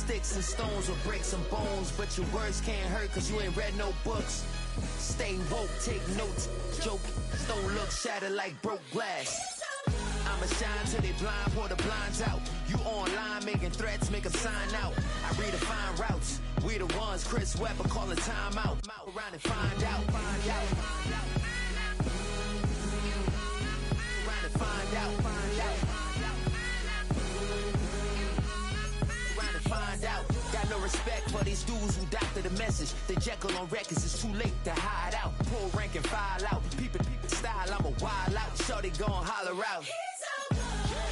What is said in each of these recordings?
sticks and stones will break some bones, but your words can't hurt cause you ain't read no books. Stay woke, take notes, joke, don't look shattered like broke glass. I'ma shine till they blind, pour the blinds out. You online making threats, make them sign out. I redefine routes, we the ones Chris Webber calling time out. Around and find out, find out. Around and find out, find out. Around and find out. Got no respect for these dudes who doctor the message. The Jekyll on records, it's too late to hide out. Pull rank and file out. Peep style, I'm a wild out. Shorty gon' holler out.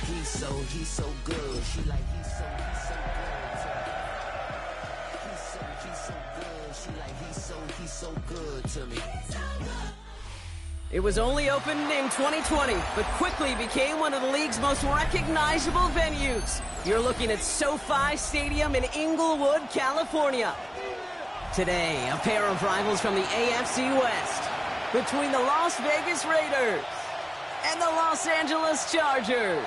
He's so good. She like he's so good. She like he's so good to me. It was only opened in 2020, but quickly became one of the league's most recognizable venues. You're looking at SoFi Stadium in Inglewood, California. Today, a pair of rivals from the AFC West between the Las Vegas Raiders and the Los Angeles Chargers.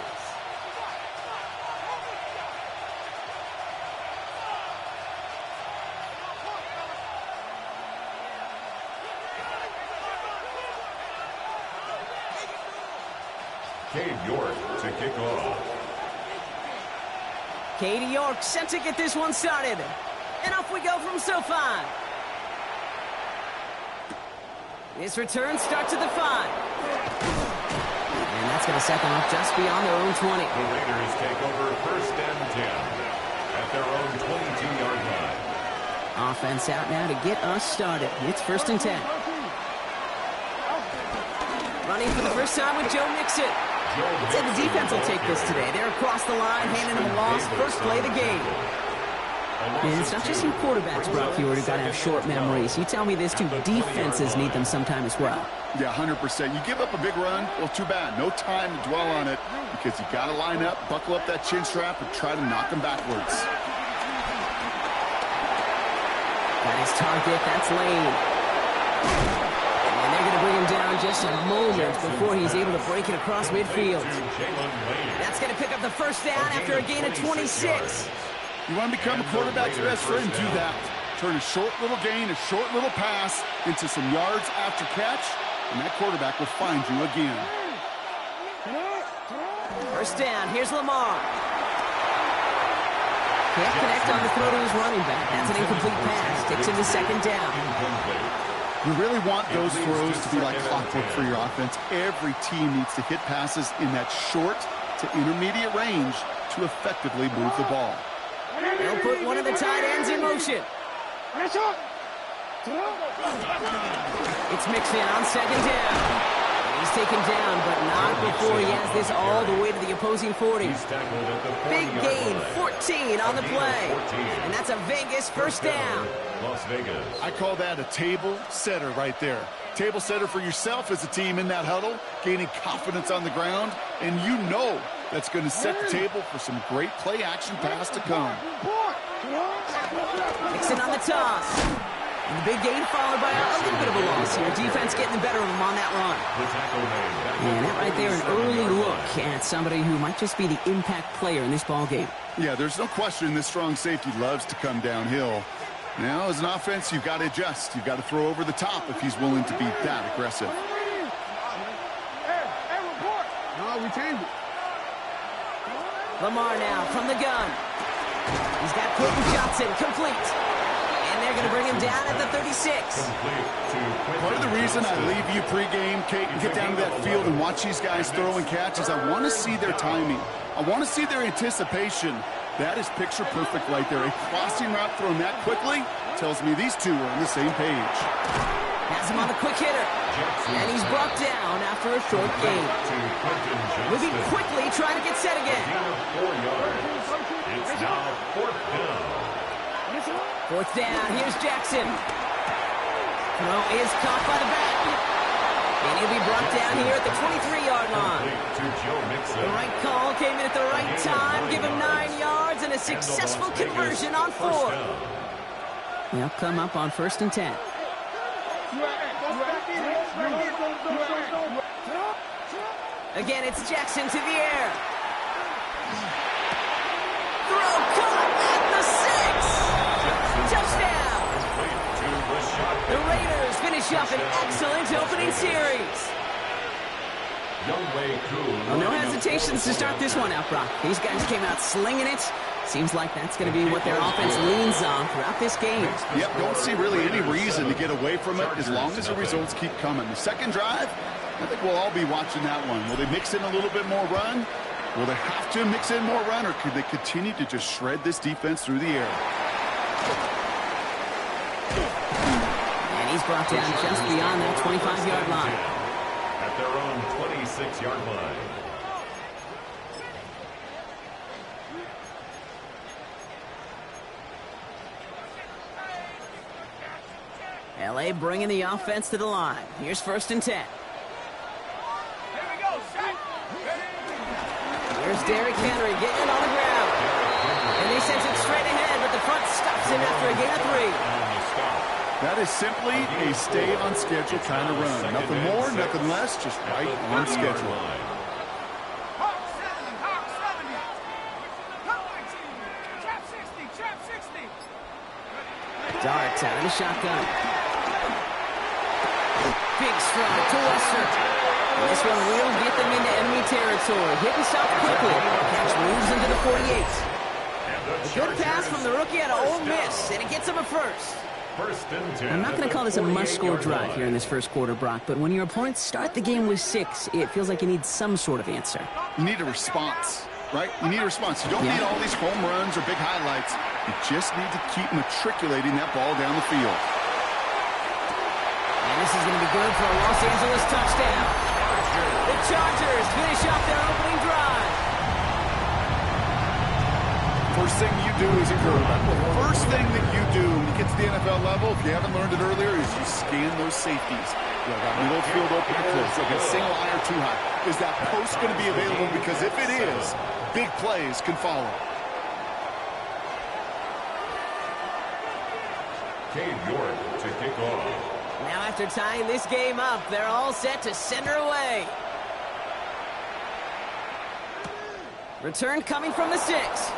Cade York to kick off. Katie York sent to get this one started. And off we go from SoFi. This return starts at the 5. And that's going to set them up just beyond their own 20. The Raiders take over 1st and 10 at their own 22-yard line. Offense out now to get us started. It's 1st and 10. Running for the first time with Joe Mixon. I'd say the defense will take this today. They're across the line, handing them a loss. First play of the game. And it's not just some quarterbacks, Brock Hewitt, who got to have short memories. You tell me this too, defenses need them sometime as well. Yeah, 100%. You give up a big run, well, too bad. No time to dwell on it because you got to line up, buckle up that chin strap, and try to knock them backwards. Got his target. That's Lane. And they're going to bring him down just a moment before he's able to break it across midfield. That's going to pick up the first down after a gain of 26. You want to become a quarterback's best friend? Do that. Turn a short little gain, a short little pass into some yards after catch, and that quarterback will find you again. First down. Here's Lamar. Can't connect on the throw to his running back. That's an incomplete pass. Takes him to 2nd down. You really want those throws to be like clockwork for your offense. Every team needs to hit passes in that short to intermediate range to effectively move the ball. They'll put one of the tight ends in motion. It's Mixon on 2nd down. He's taken down, but not before he has this all the way to the opposing 40. Big gain, 14 on the play. And that's a Vegas first down. Las Vegas. I call that a table setter right there. Table setter for yourself as a team in that huddle, gaining confidence on the ground, and you know that's going to set the table for some great play action pass to come. Mixon on the toss. And the big gain followed by a little bit of a loss here. Defense getting the better of him on that run. And that right there, an early look at somebody who might just be the impact player in this ball game. Yeah, there's no question this strong safety loves to come downhill. Now, as an offense, you've got to adjust. You've got to throw over the top if he's willing to be that aggressive. Lamar now from the gun. He's got Quentin Johnson complete. And they're going to bring him down at the 36. Part of the reason I leave you pregame, Kate, and get down to that field and watch these guys throw and catch is I want to see their timing. I want to see their anticipation. That is picture perfect right there. A crossing route thrown that quickly tells me these two are on the same page. Has him on the quick hitter. And he's brought down after a short gain. Moving quickly, trying to get set again. 4 yards. It's now 4th down. 4th down, here's Jackson. Throw is caught by the back. And he'll be brought down here at the 23-yard line. The right call came in at the right time, give him 9 yards and a successful conversion on 4. They'll come up on 1st and 10. Again, it's Jackson to the air. Throw caught at the 6. an excellent opening series. Well, no hesitations to start this one out, Brock. These guys came out slinging it. Seems like that's going to be what their offense leans on throughout this game. Yep, don't see really any reason to get away from it as long as the results keep coming. The second drive, I think we'll all be watching that one. Will they mix in a little bit more run? Will they have to mix in more run, or could they continue to just shred this defense through the air? And he's brought down just beyond that 25-yard line. At their own 26-yard line. LA bringing the offense to the line. Here's 1st and 10. Here's Derrick Henry getting it on the ground. And he sends it straight ahead, but the front stops him after a gain of 3. That is simply a stay-on-schedule kind of run. Nothing more, nothing less, just right on schedule. Darts out of the shotgun. Big stride to Wester. And this one will get them into enemy territory. Hit and stop quickly. Catch moves into the 48. A good pass from the rookie out of Ole Miss, and it gets him a first. I'm not going to call this a must-score drive here in this first quarter, Brock, but when your opponents start the game with 6, it feels like you need some sort of answer. You need a response, right? You need a response. You don't need all these home runs or big highlights. You just need to keep matriculating that ball down the field. And this is going to be good for a Los Angeles touchdown. The Chargers finish off their opening drive. First thing you do as a quarterback, the first thing that you do when you get to the NFL level, if you haven't learned it earlier, is you scan those safeties. You got middle field open or close, like a single eye or too high. Is that post going to be available? Because if it is, big plays can follow. Cade York to kick off. Now after tying this game up, they're all set to center away. Return coming from the 6.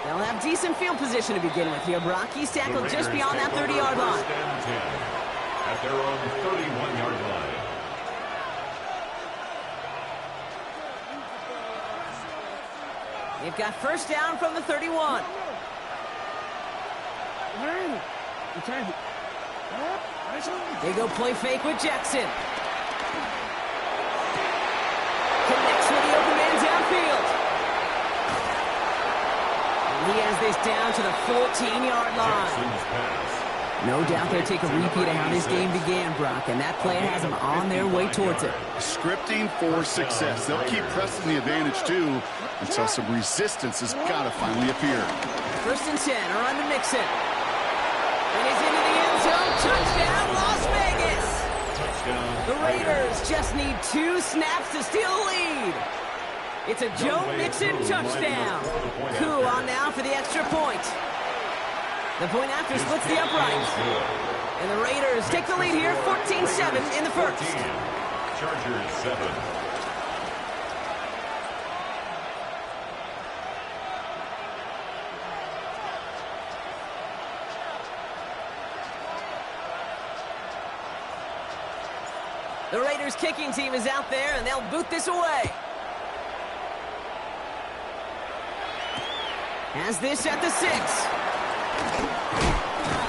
They'll have decent field position to begin with here. Brock, he's tackled just beyond that 30-yard line. At their own 31-yard line. They've got first down from the 31. They go play fake with Jackson. Connects with the open man downfield. He has this down to the 14-yard line. No doubt they'll take a repeat of how this game began, Brock, and that play has them on their way towards it. Scripting for success. They'll keep pressing the advantage, too, until some resistance has got to finally appear. 1st and 10, around to Mixon. And he's into the end zone. Touchdown, Las Vegas! The Raiders just need 2 snaps to steal the lead. It's a Joe Mixon touchdown. Koo on now for the extra point. The point after splits the upright. And the Raiders take the lead here, 14-7 in the first. Chargers 7. The Raiders kicking team is out there, and they'll boot this away. Has this at the 6.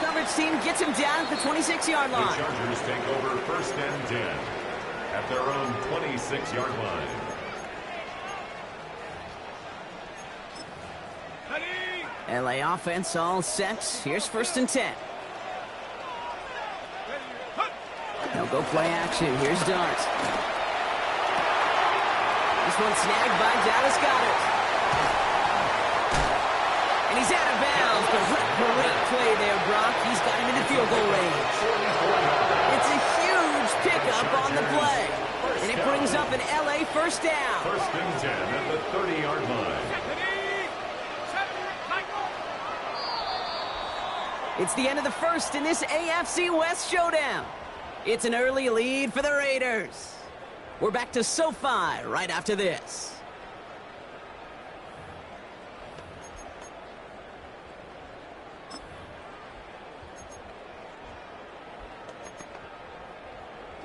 Coverage team gets him down at the 26-yard line. The Chargers take over 1st and 10 at their own 26-yard line. LA offense all set. Here's 1st and 10. They'll go play action. Here's Dart. This one snagged by Dallas Goedert. And he's out of bounds, but great play there, Brock. He's got him into field goal range. It's a huge pickup on the play. And it brings up an LA first down. 1st and 10 at the 30-yard line. It's the end of the first in this AFC West showdown. It's an early lead for the Raiders. We're back to SoFi right after this.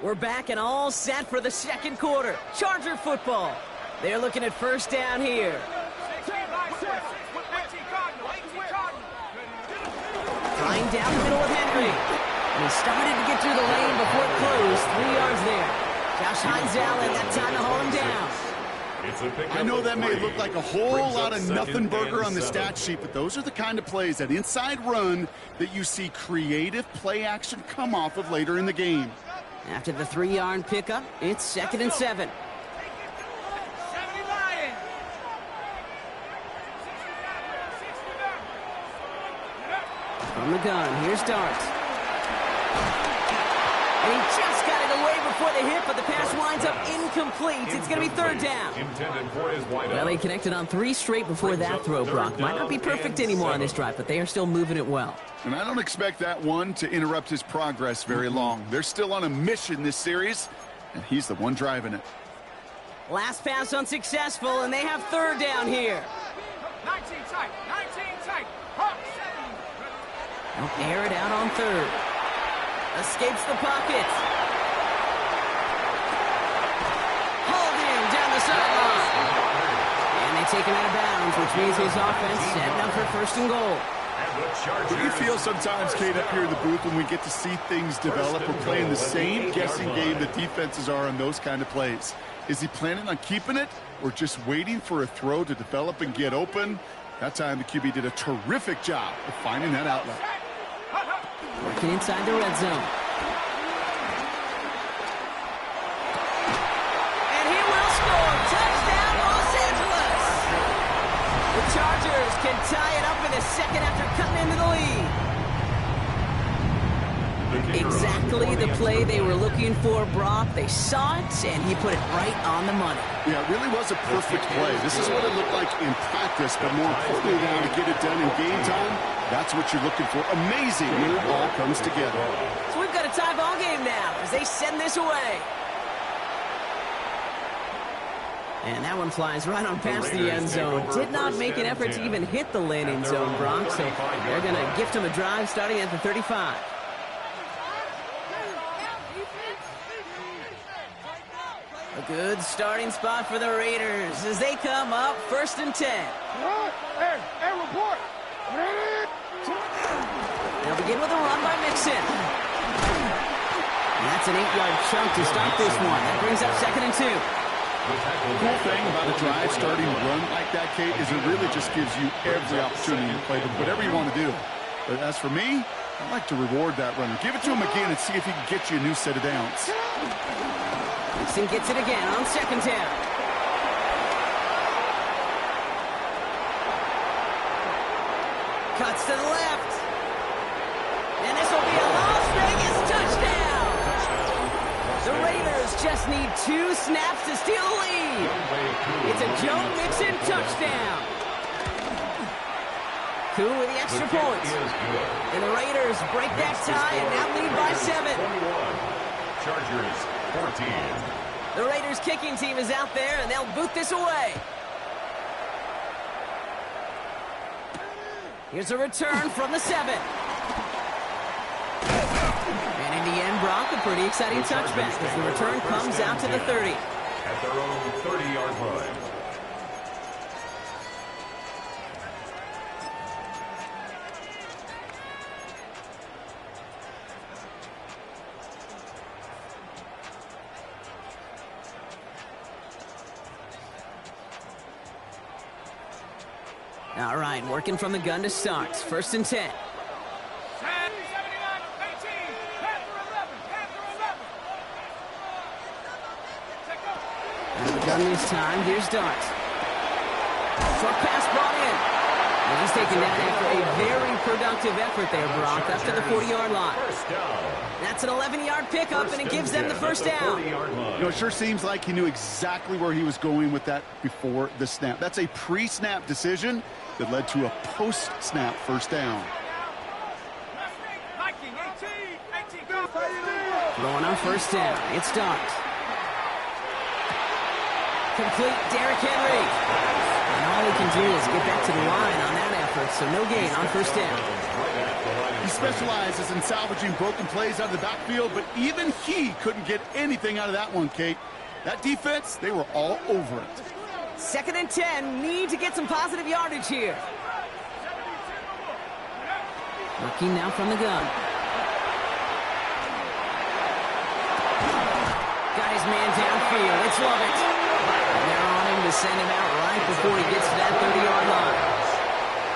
We're back and all set for the second quarter. Charger football. They're looking at first down here. Flying down the middle of Henry. And he started to get through the lane before it closed. 3 yards there. Josh Hines Allen, that time to haul him down. I know that may look like a whole lot of nothing burger on the stat sheet, but those are the kind of plays, that inside run, that you see creative play action come off of later in the game. After the 3-yard pickup, it's 2nd and 7. From the gun, here's Dart. And he just got it away before the hit, but the pass winds up incomplete. It's going to be 3rd down. Well, he connected on 3 straight before that throw, Brock. Might not be perfect anymore on this drive, but they are still moving it well. And I don't expect that one to interrupt his progress very long. They're still on a mission this series, and he's the one driving it. Last pass unsuccessful, and they have 3rd down here. 19 tight. They'll air it out on 3rd. Escapes the pocket. Hauled in down the sideline. And they take him out of bounds, which means his offense setting up for 1st and goal. What you feel sometimes, Kate, up here in the booth when we get to see things develop, we're playing the same guessing game that defenses are on those kind of plays. Is he planning on keeping it or just waiting for a throw to develop and get open? That time the QB did a terrific job of finding that outlet. Working inside the red zone. And he will score. Touchdown, Los Angeles. The Chargers can tie it up in the 2nd after cutting into the lead. Exactly the play they were looking for, Brock. They saw it, and he put it right on the money. Yeah, it really was a perfect play. This is what it looked like in practice, but more importantly now to get it done in game time, that's what you're looking for. Amazing when it all comes together. So we've got a tie ball game now as they send this away. And that one flies right on past the end zone. Did not make an effort to even hit the landing zone, Brock, so they're going to gift him a drive starting at the 35. A good starting spot for the Raiders as they come up 1st and 10. Hey, report. They'll begin with a run by Mixon. And that's an 8-yard chunk to start this one. That brings up 2nd and 2. The cool thing about a drive starting run like that, Kate, is it really just gives you every opportunity to play whatever you want to do. But as for me, I like to reward that runner. Give it to him again and see if he can get you a new set of downs. Mixon gets it again on 2nd down. Cuts to the left. And this will be a Las Vegas touchdown. The Raiders just need 2 snaps to steal the lead. It's a Joe Mixon touchdown. Koo with the extra point. And the Raiders break that tie and now lead by 7. Chargers 14. The Raiders kicking team is out there, and they'll boot this away. Here's a return from the 7. And in the end, Brock, a pretty exciting touchback as the return comes out to the 30. At their own 30-yard line. All right, working from the gun to start. 1st and 10. And the gun this time, here's Dart. Short pass brought in. And he's taken that after a very productive effort there, Brock, up to the 40-yard line. That's an 11-yard pickup, and it gives them the 1st down. You know, it sure seems like he knew exactly where he was going with that before the snap. That's a pre-snap decision that led to a post-snap 1st down. Throwing on 1st down. It's Dart. Complete Derrick Henry. And all he can do is get back to the line on that effort. so no gain on first down. He specializes in salvaging broken plays out of the backfield, but even he couldn't get anything out of that one, Kate. That defense, they were all over it. 2nd and 10, need to get some positive yardage here. Working now from the gun. Got his man downfield. Let's love it. And they're on him to send him out right before he gets to that 30-yard line.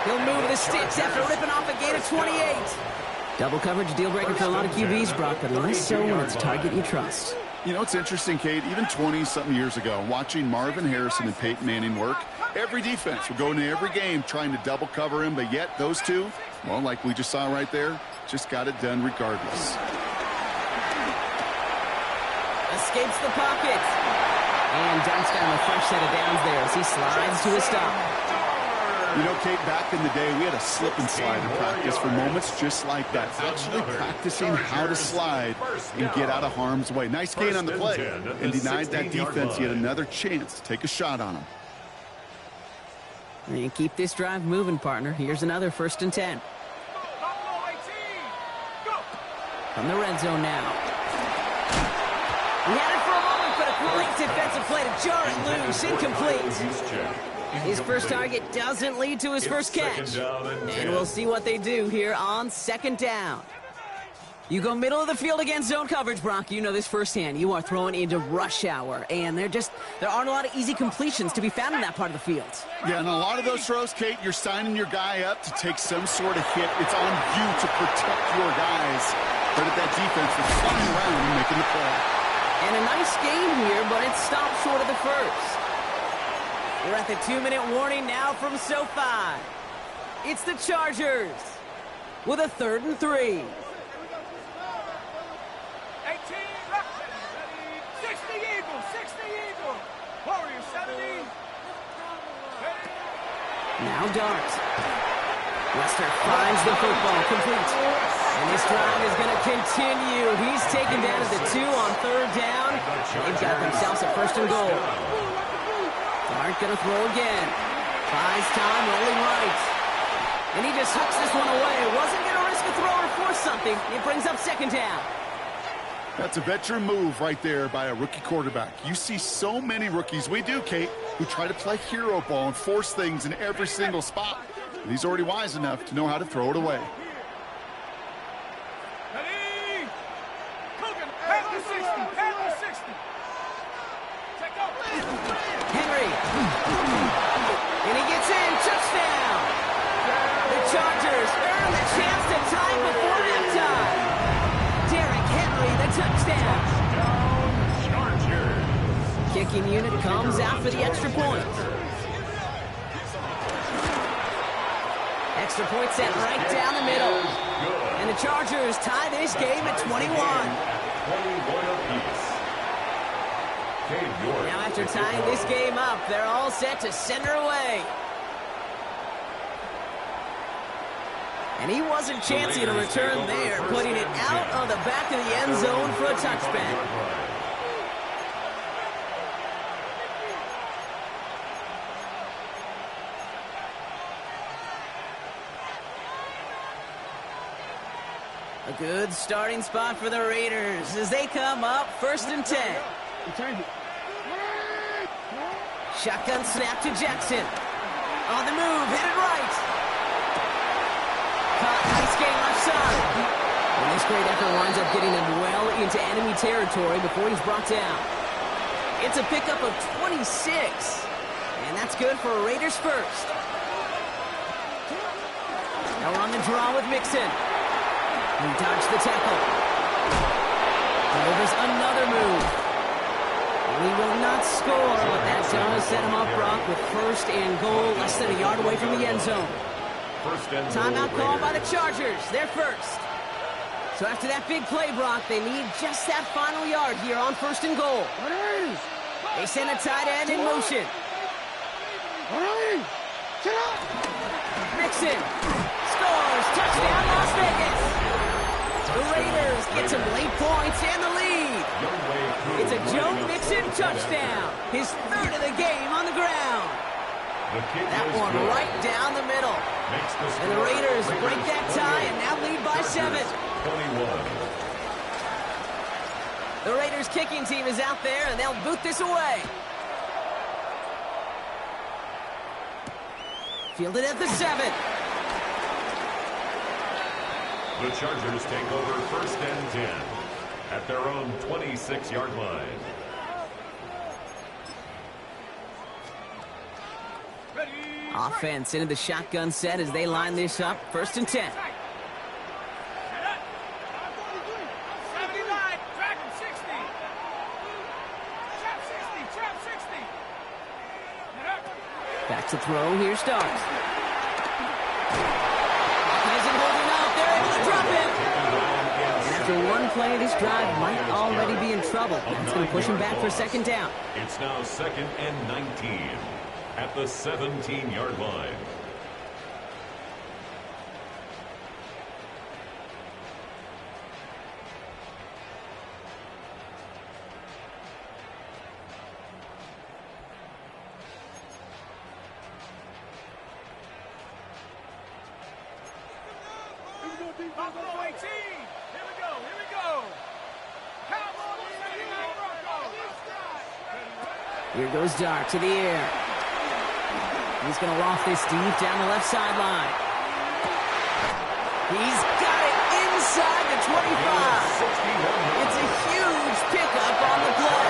He'll move the sticks after ripping off a gain of 28. Double coverage, deal breaker for a lot of QBs, Brock, but less so when it's a target you trust. You know, it's interesting, Kate, even 20-something years ago, watching Marvin Harrison and Peyton Manning work, every defense would go into every game trying to double cover him, but yet those two, well, like we just saw right there, just got it done regardless. Escapes the pocket. And Dunstan with a fresh set of downs there as he slides to a stop. You know, Kate, back in the day, we had a slip and slide in practice for moments just like that. Actually practicing how to slide and get out of harm's way. Nice gain on the play and denied that defense yet another chance to take a shot on him. And keep this drive moving, partner. Here's another 1st and 10. From the red zone now. He had it for a moment, but a great defensive play to jar it loose. Incomplete. His first target doesn't lead to his first catch. And we'll see what they do here on 2nd down. You go middle of the field against zone coverage, Brock. You know this firsthand. You are throwing into rush hour, and there aren't a lot of easy completions to be found in that part of the field. Yeah, and a lot of those throws, Kate, you're signing your guy up to take some sort of hit. It's on you to protect your guys. But at that defense, they're flying around and making the play. And a nice gain here, but it stopped short of the first. We're at the 2-minute warning now from SoFi. It's the Chargers with a 3rd and 3. 18 left. 60 Eagles. 60 Eagles. Warriors 70. Now Dart. Lester finds the football complete. And this drive is going to continue. He's taken down at the 2 on 3rd down. They've got themselves a 1st and goal. Dart going to throw again. Buys time, rolling right. And he just hooks this one away. Wasn't going to risk a throw or force something. It brings up 2nd down. That's a veteran move right there by a rookie quarterback. You see so many rookies, we do, Kate, who try to play hero ball and force things in every single spot. And he's already wise enough to know how to throw it away. Ready? Coogan, pass the 60. Pass the 60. Check out. Henry. And he gets in. Touchdown. The Chargers earn the chance to tie before halftime. Derrick Henry, the touchdown. Chargers. Kicking unit comes out for the extra point. Extra point set right down the middle. And the Chargers tie this game at 21. 21 apiece. Now after tying this game up, they're all set to send her away. And he wasn't chancing a return there, putting it out of the back of the end zone for a touchback. A good starting spot for the Raiders as they come up 1st and 10. Shotgun snap to Jackson. On the move, hit it right. Caught, nice gain left side. And this great effort winds up getting him well into enemy territory before he's brought down. It's a pickup of 26. And that's good for Raiders first. Now we're on the draw with Mixon. He dodged the tackle. Delivers another move. We will not score, but that does set him up, Brock, with 1st and goal, less than a yard away from the end zone. Timeout called by the Chargers. They're first. So after that big play, Brock, they need just that final yard here on 1st and goal. They send a tight end in motion. Mixon scores. Touchdown, Las Vegas. The Raiders get some late points and the lead. It's a Joe Mixon touchdown. His 3rd of the game on the ground. That one right down the middle. And the Raiders break that tie and now lead by 7. 21. The Raiders kicking team is out there, and they'll boot this away. Fielded at the 7. The Chargers take over 1st and 10 at their own 26-yard line. Offense into the shotgun set as they line this up. 1st and 10. Back to throw. Here starts. He isn't holding up. They're able to drop him. And after one play, this drive might already be in trouble. That's going to push him back for 2nd down. It's now 2nd and 19 at the 17-yard line. Buffalo 18. Here we go. Here we go. Cowboys 79 Broncos. Here goes Dart to the air. He's going to loft this deep down the left sideline. He's got it inside the 25. It's a huge pickup on the play.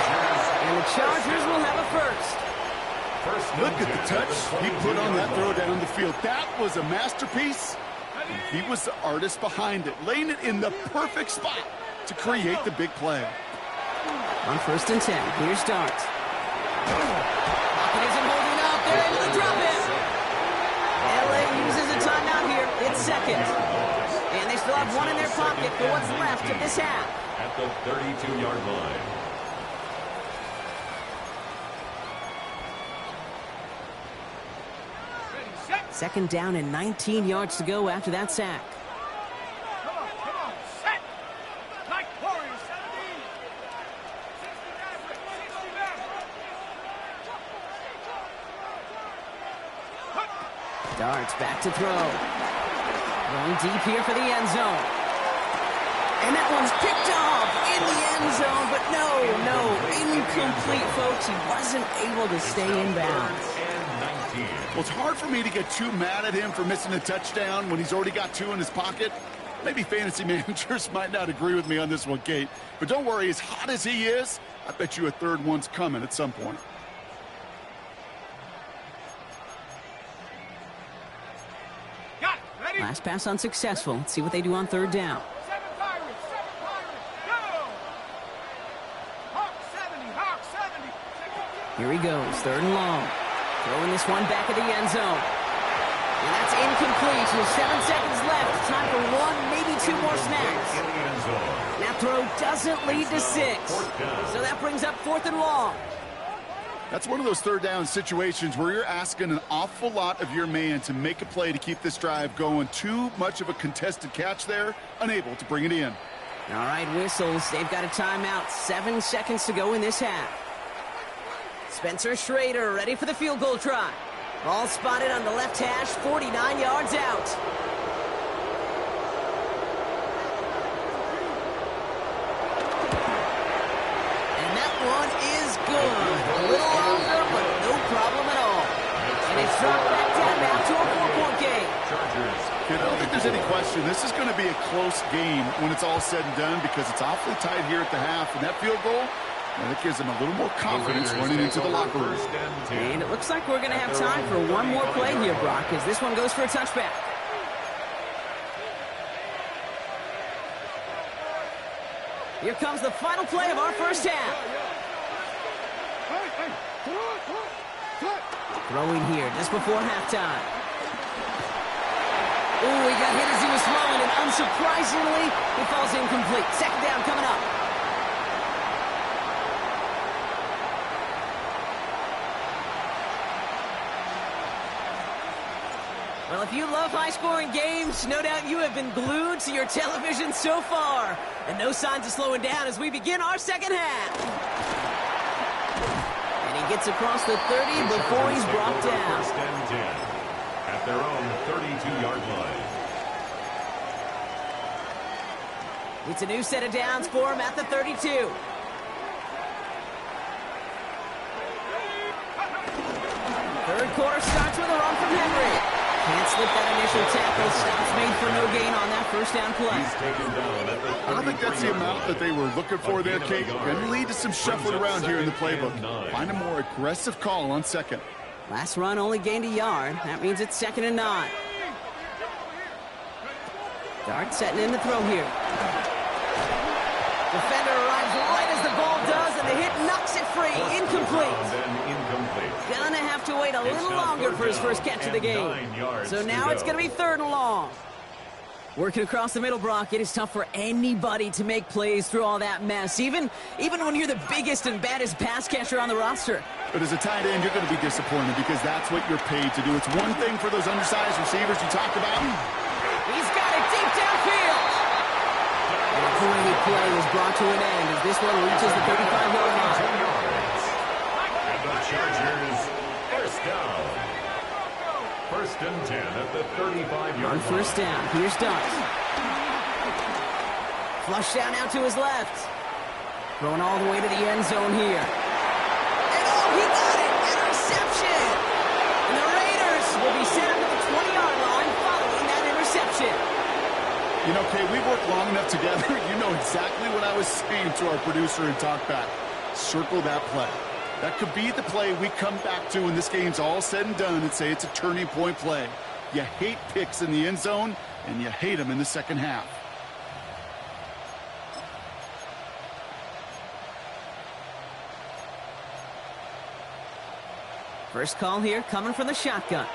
And the Chargers will have a first. Look at the touch he put on that throw down the field. That was a masterpiece. He was the artist behind it, laying it in the perfect spot to create the big play. On 1st and 10, here's Dart. Pocket isn't holding up. They're able to drop it. LA uses a timeout here. It's 2nd. And they still have one in their pocket for what's left of this half. At the 32-yard line. Set. 2nd down and 19 yards to go after that sack. Come on. Set. Like Warriors 17. 69. Darts back to throw. Going deep here for the end zone. And that one's picked off in the end zone, but no, incomplete, folks. He wasn't able to stay in bounds. Well, it's hard for me to get too mad at him for missing a touchdown when he's already got 2 in his pocket. Maybe fantasy managers might not agree with me on this one, Kate. But don't worry, as hot as he is, I bet you a 3rd one's coming at some point. Got it. Ready? Last pass unsuccessful. Let's see what they do on 3rd down. 7 Pirates. Go. Hawk 70. Hawk 70. Here he goes, 3rd and long. Throwing this one back at the end zone. And that's incomplete with 7 seconds left. Time for 1, maybe 2 more snaps. That throw doesn't lead to 6. So that brings up 4th and long. That's one of those 3rd down situations where you're asking an awful lot of your man to make a play to keep this drive going. Too much of a contested catch there, unable to bring it in. All right, whistles. They've got a timeout. 7 seconds to go in this half. Spencer Schrader ready for the field goal try. Ball spotted on the left hash, 49 yards out. And that one is good. A little longer, but no problem at all. And it's dropped back down now to a 4-point game. I don't think there's any question. This is going to be a close game when it's all said and done because it's awfully tight here at the half. And that field goal, well, it gives them a little more confidence running into the locker room. And it looks like we're going to have time for one more play here, Brock, as this one goes for a touchback. Here comes the final play of our first half. Throwing here just before halftime. Ooh, he got hit as he was throwing, and unsurprisingly, he falls incomplete. 2nd down coming up. Well, if you love high-scoring games, no doubt you have been glued to your television so far. And no signs of slowing down as we begin our second half. And he gets across the 30 before he's brought down. First and 10 at their own 32-yard line. It's a new set of downs for him at the 32. Third quarter starts with a run from Henry. Can't slip that initial tackle. Stops made for no gain on that first down play. He's taken down at the 33. I don't think that's the amount that they were looking for there, Kate. Going to lead to some shuffling around here in the playbook. Find a more aggressive call on second. Last run only gained a yard. That means it's 2nd and 9. Dart setting in to throw here. Defender arrives right as the ball does, and the hit knocks it free. Incomplete. Gonna have to wait a little longer for his first catch of the game. So now it's gonna be 3rd and long. Working across the middle, Brock, it is tough for anybody to make plays through all that mess, even when you're the biggest and baddest pass catcher on the roster. But as a tight end, you're going to be disappointed because that's what you're paid to do. It's one thing for those undersized receivers you talked about. He's got it deep downfield. The pointy play is brought to an end as this one reaches the 35-yard line. And the Chargers, first down. 1st and 10 at the 35-yard line. On first down, here's Dart. Flush down out to his left. Throwing all the way to the end zone here. And oh, he got it! Interception! And the Raiders will be set up at the 20-yard line following that interception. You know, Kay, we've worked long enough together. You know exactly what I was saying to our producer in Talkback. Circle that play. That could be the play we come back to when this game's all said and done and say it's a turning point play. You hate picks in the end zone, and you hate them in the second half. First call here coming from the shotgun.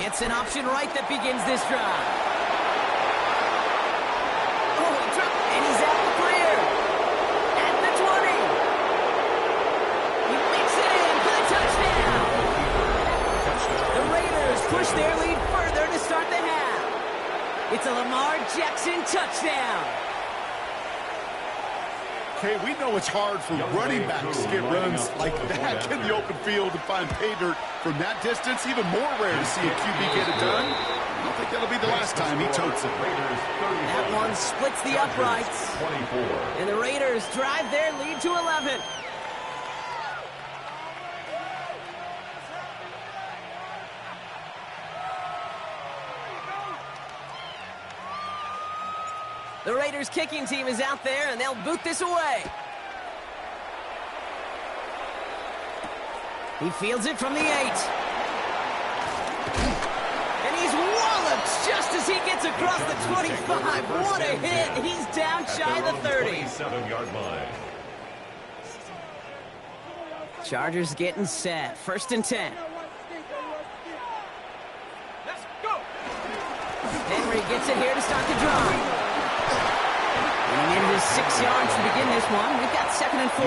It's an option right that begins this drive. Oh, and he's out the clear. At the 20. He makes it in for the touchdown. The Raiders push their lead further to start the half. It's a Lamar Jackson touchdown. Okay, we know it's hard for running backs to get runs like that in the open field and find pay dirt from that distance. Even more rare to see a QB get it done. I don't think that'll be the last time he totes it. That one splits the uprights. And the Raiders drive their lead to 11. The Raiders kicking team is out there, and they'll boot this away. He fields it from the 8. And he's walloped just as he gets across the 25. What a hit. He's down shy of the 30. 27-yard line. Chargers getting set. 1st and 10. Let's go. Henry gets it here to start the drive. And in his 6 yards to begin this one. We've got 2nd and 4.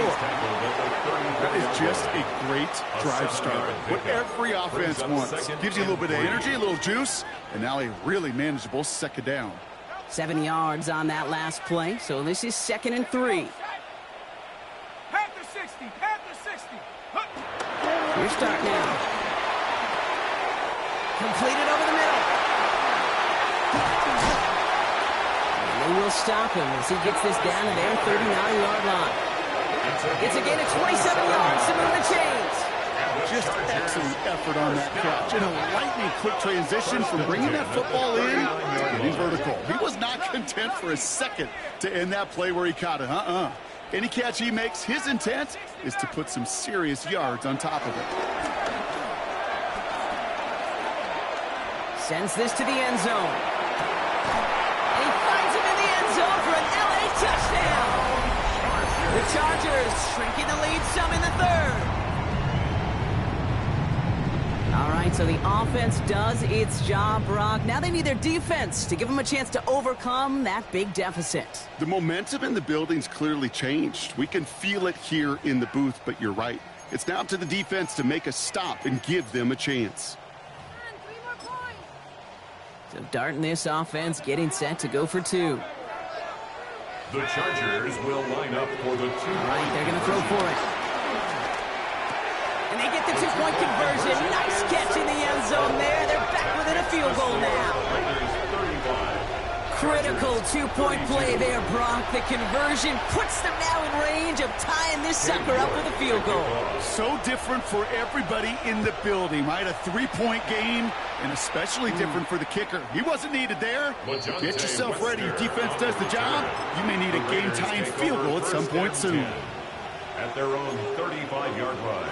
That is just a great drive start. What every offense wants. Gives you a little bit of energy, a little juice, and now a really manageable 2nd down. 7 yards on that last play, so this is 2nd and 3. Panther 60. Panther 60. Here's start now. Completed over the middle. And they will stop him as he gets this down to their 39-yard line. It's a gain of 27 yards to move the chains. Just excellent effort on that catch. And a lightning quick transition from bringing that football in to getting vertical. He was not content for a second to end that play where he caught it. Any catch he makes, his intent is to put some serious yards on top of it. Sends this to the end zone. And he finds him in the end zone for an LA touchdown. The Chargers shrinking the lead some in the 3rd. All right, so the offense does its job, Brock. Now they need their defense to give them a chance to overcome that big deficit. The momentum in the building's clearly changed. We can feel it here in the booth, but you're right. It's now to the defense to make a stop and give them a chance. So Dart in this offense getting set to go for 2. The Chargers will line up for the 2-point. All right, they're going to throw for it. And they get the two-point conversion. Nice catch in the end zone there. They're back within a field goal now. Raiders 35. Critical two-point play there, Brock. The conversion puts them now in range of tying this sucker up with a field goal. So different for everybody in the building, right? A three-point game, and especially different for the kicker. He wasn't needed there. Get yourself ready. Your defense does the job. You may need a game-tying field goal at some point soon. At their own 35-yard line.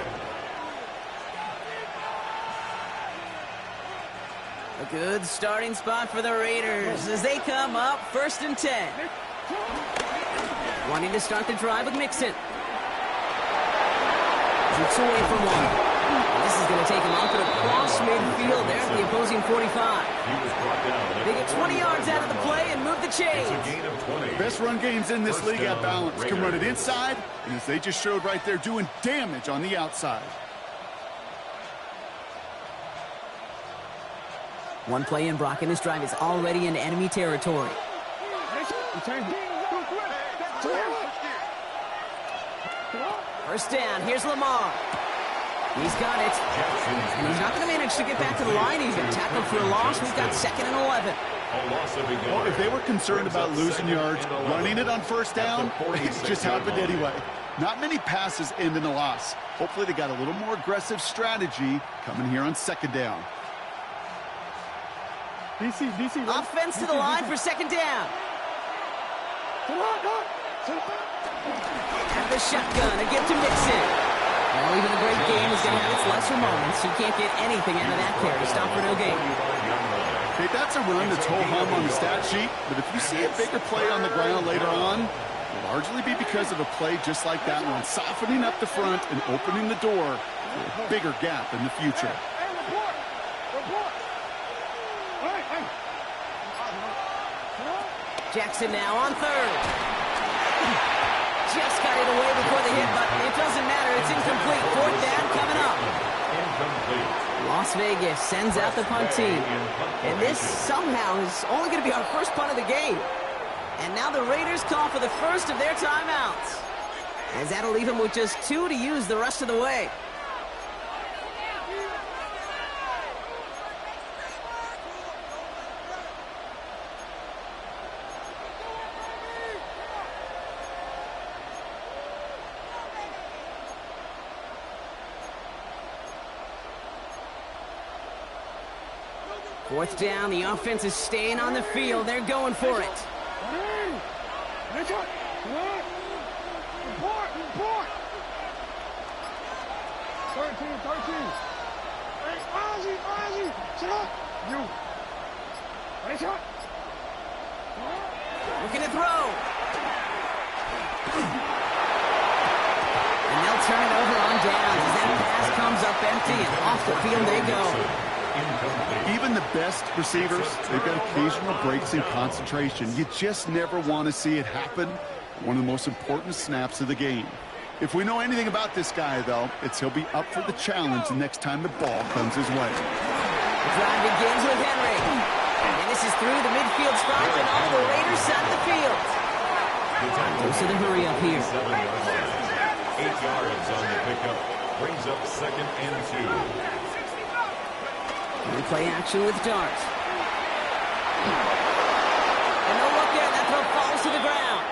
A good starting spot for the Raiders as they come up 1st and 10. Wanting to start the drive with Mixon. Shoots away from one. This is going to take him off it across midfield there at the opposing 45. They get 20 yards out of the play and move the chains. Best run games in this league at balance. Can run it inside, and as they just showed right there, doing damage on the outside. One play in, Brock, and this drive is already in enemy territory. First down, here's Lamar. He's got it. And he's not going to manage to get back to the line even. Tackled for a loss. We've got 2nd and 11. Well, if they were concerned about losing yards, running it on first down, it just happened anyway. Not many passes end in a loss. Hopefully they got a little more aggressive strategy coming here on 2nd down. Offense to the line for 2nd down. Out of the shotgun, a give to Mixon. Well, even a great game is going to have its lesser moments. You can't get anything out of that carry. Stop for no gain. Okay, that's a run that's ho-hum on the stat sheet, but if you see a bigger play on the ground later on, it'll largely be because of a play just like that one, softening up the front and opening the door for a bigger gap in the future. Jackson now on 3rd. Just got it away before the hit, but it doesn't matter. It's incomplete. 4th down coming up. Las Vegas sends out the punt team. And this somehow is only going to be our first punt of the game. And now the Raiders call for the first of their timeouts, as that'll leave them with just 2 to use the rest of the way. Fourth down, the offense is staying on the field. They're going for it. Looking to throw. And they'll turn it over on downs as that pass comes up empty and off the field they go. Even the best receivers, they've got occasional breaks in concentration. You just never want to see it happen. One of the most important snaps of the game. If we know anything about this guy, though, it's he'll be up for the challenge the next time the ball comes his way. The drive begins with Henry. And this is through the midfield stripe and onto the Raiders side of the field. Close to the hurry up here. 8 yards on the pickup. Brings up 2nd and 2. Replay action with Dart. And no look there. That throw falls to the ground.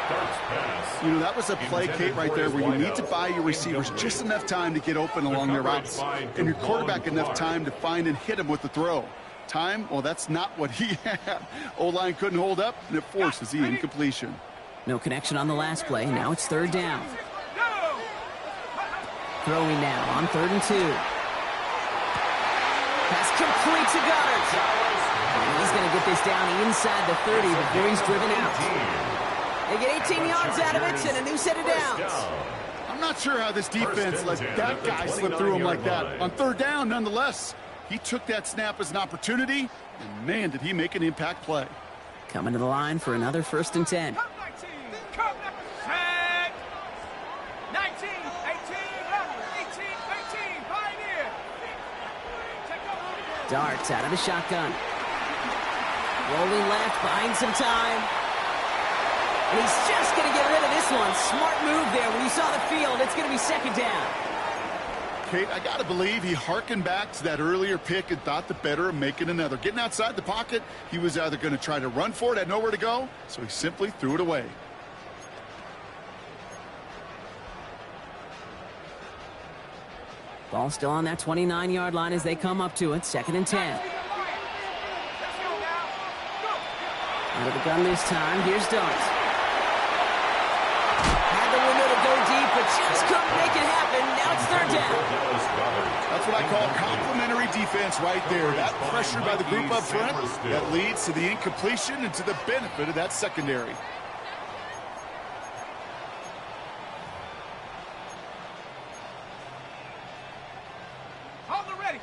You know, that was a play, Kate, right there where you need to buy your receivers just enough time to get open along their routes, and your quarterback enough time to find and hit him with the throw. Time, well, that's not what he had. O-line couldn't hold up, and it forces the incompletion. No connection on the last play. Now it's 3rd down. Throwing now on 3rd and 2. Pass complete to Goddard. And he's going to get this down inside the 30 before he's driven out. They get 18 yards out of it and a new set of downs. I'm not sure how this defense let that guy slip through him like that. On 3rd down, nonetheless, he took that snap as an opportunity, and man, did he make an impact play. Coming to the line for another 1st and 10. Darts out of the shotgun. Rolling left, buying some time. And he's just going to get rid of this one. Smart move there. When you saw the field, it's going to be second down. Kate, I got to believe he hearkened back to that earlier pick and thought the better of making another. Getting outside the pocket, he was either going to try to run for it, had nowhere to go, so he simply threw it away. Ball still on that 29-yard line as they come up to it. Second and 10. Out of the gun this time. Here's Dart. Had the window to go deep, but just couldn't make it happen. Now it's third down. That's what I call complementary defense right there. That pressure by the group up front, that leads to the incompletion and to the benefit of that secondary.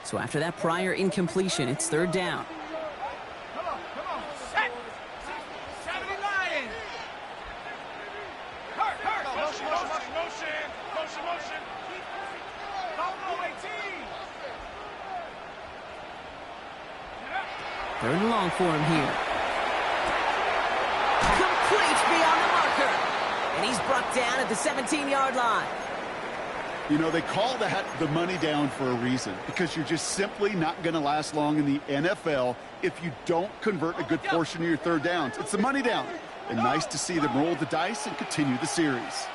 So after that prior incompletion, it's third down. Come on. Set. 79. Hurt. Motion. Don't 18. Third and long for him here. Complete beyond the marker. And he's brought down at the 17-yard line. You know, they call that the money down for a reason, because you're just simply not going to last long in the NFL if you don't convert a good portion of your third downs. It's the money down. And nice to see them roll the dice and continue the series.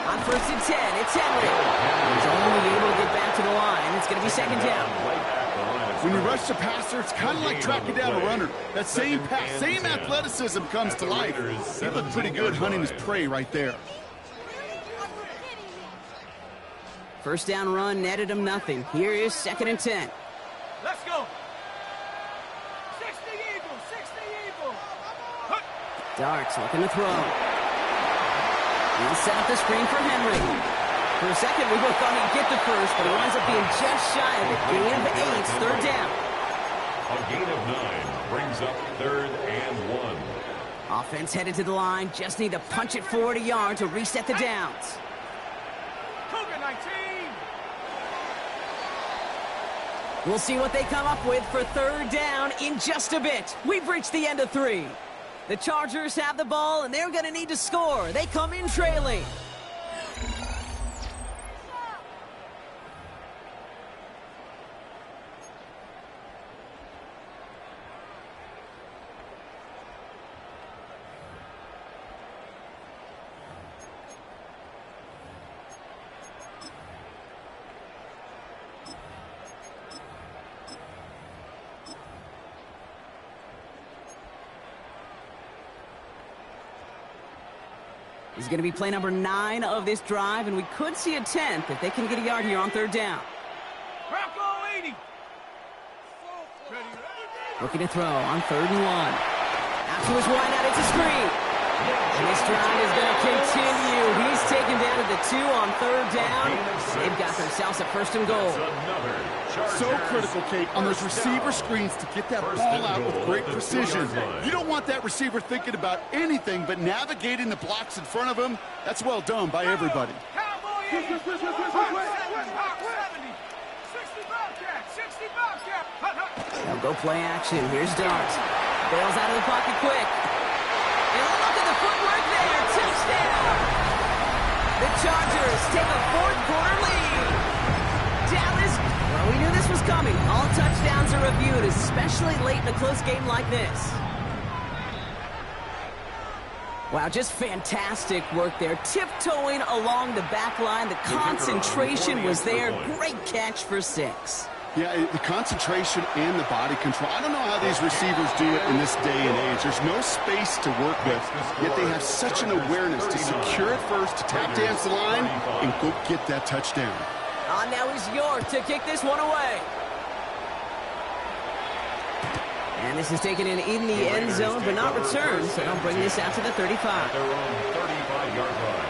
On first and 10, it's Henry. He's only able to get back to the line. It's going to be second down. When you rush the passer, it's kind of like tracking down a runner. That same pass, same athleticism comes to life. He looked pretty good hunting his prey right there. First down run netted him nothing. Here is second and 10. Let's go. 60 Eagles. Darts looking to throw. He'll set up the screen for Henry. For a second, we both thought he'd get the first, but it winds up being just shy of it. Gain of 8, third down. A gain of 9 brings up third and 1. Offense headed to the line. Just need to punch it forward a yard to reset the downs. Cougar 19. We'll see what they come up with for third down in just a bit. We've reached the end of 3. The Chargers have the ball, and they're going to need to score. They come in trailing. Is going to be play number 9 of this drive, and we could see a 10th if they can get a yard here on third down. Bronco 80. Looking to throw on third and 1. Out to his wide out, it's a screen. And this drive is going to continue. He's taken down at the 2 on third down. They've got themselves a first and goal. So critical, Kate, on those receiver screens to get that ball out with great precision. You don't want that receiver thinking about anything but navigating the blocks in front of him. That's well done by everybody. Cowboy 80. 60 Bobcat. Now go play action. Here's Dart. Bails out of the pocket quick. And look at the footwork there. Touchdown. The Chargers take a fourth-quarter lead. Dallas, well, we knew this was coming. All touchdowns are reviewed, especially late in a close game like this. Wow, just fantastic work there. Tiptoeing along the back line. The concentration was there. Great catch for 6. Yeah, the concentration and the body control. I don't know how these receivers do it in this day and age. There's no space to work with, yet they have such an awareness to secure it first, to tap dance the line, and go get that touchdown. Now is York to kick this one away. And this is taken in the end zone, but not returned, so they'll bring this out to the 35. Their own 35-yard line.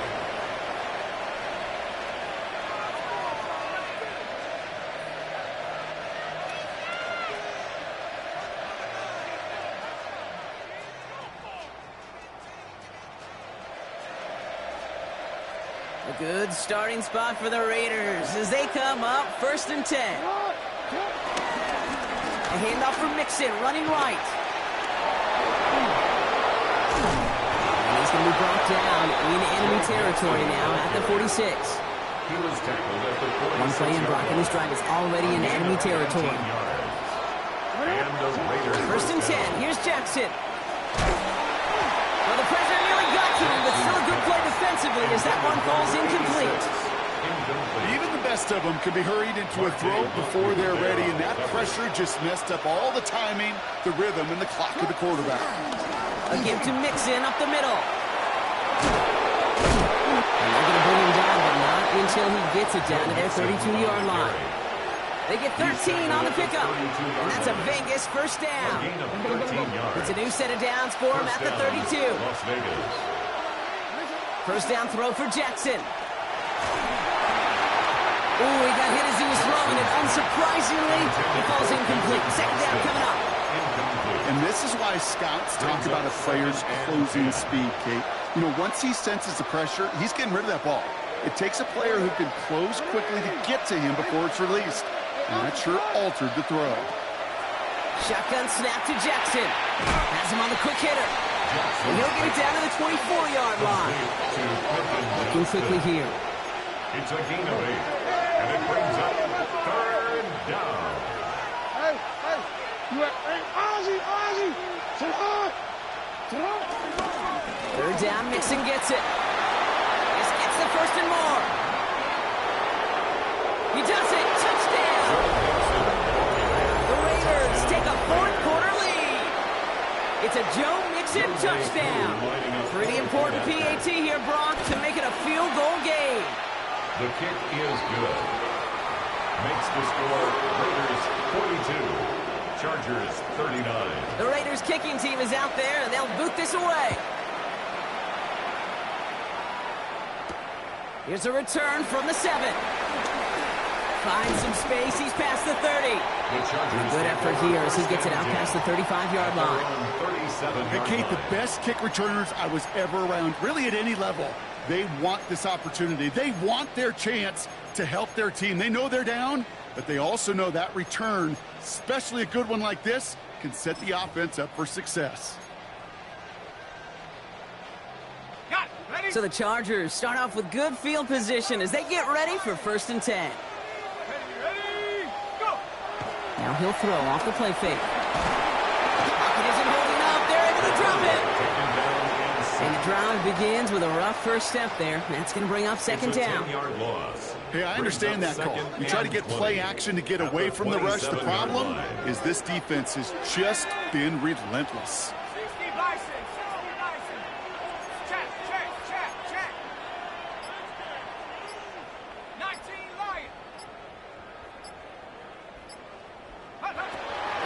A good starting spot for the Raiders as they come up first and 10. A handoff for Mixon, running right. And he's going to be brought down in enemy territory now at the 46. He was tackled at the 46. One play in, Brock, and this drive is already in enemy territory. And the Raiders. First and 10. Here's Jackson. Well, the pressure nearly got to him, but still a good play defensively as that one falls incomplete. Even the best of them can be hurried into a throw before they're ready, and that pressure just messed up all the timing, the rhythm, and the clock of the quarterback. A give to Mixon up the middle. And they're going to bring him down, but not until he gets it down to their 32-yard line. They get 13 on the pickup, and that's a Vegas first down. It's a new set of downs for him at the 32. First down throw for Jackson. Ooh, he got hit as he was throwing it. Unsurprisingly, he falls incomplete. Second down coming up. And this is why scouts talk about a player's closing speed, Kate. You know, once he senses the pressure, he's getting rid of that ball. It takes a player who can close quickly to get to him before it's released. And that sure altered the throw. Shotgun snap to Jackson. Has him on the quick hitter. And he'll get it down to the 24-yard line. Looking quickly here. It's a gain of 8. And it brings up third down. Hey, Ozzy, sit on. Third down, Mixon gets it. This gets the first and more. He does it. Touchdown. The Raiders take a fourth-quarter lead. It's a Joe Mixon touchdown. Pretty important PAT here, Brock, to make it a field goal game. The kick is good. Makes the score Raiders 42, Chargers 39. The Raiders kicking team is out there, and they'll boot this away. Here's a return from the 7. Finds some space. He's past the 30. Good effort here as he gets it out past the 35-yard line. Hey, Kate, the best kick returners I was ever around, really at any level. They want this opportunity. They want their chance to help their team. They know they're down, but they also know that return, especially a good one like this, can set the offense up for success. So the Chargers start off with good field position as they get ready for first and 10. Ready, go. Now he'll throw off the play fake. Pocket isn't holding up. They're able to drop it. And the drive begins with a rough first step there. That's going to bring up second down. Hey, I understand that call. You try to get play action to get away from the rush. The problem is this defense has just been relentless. 60 Bison. Check. 19 Lion.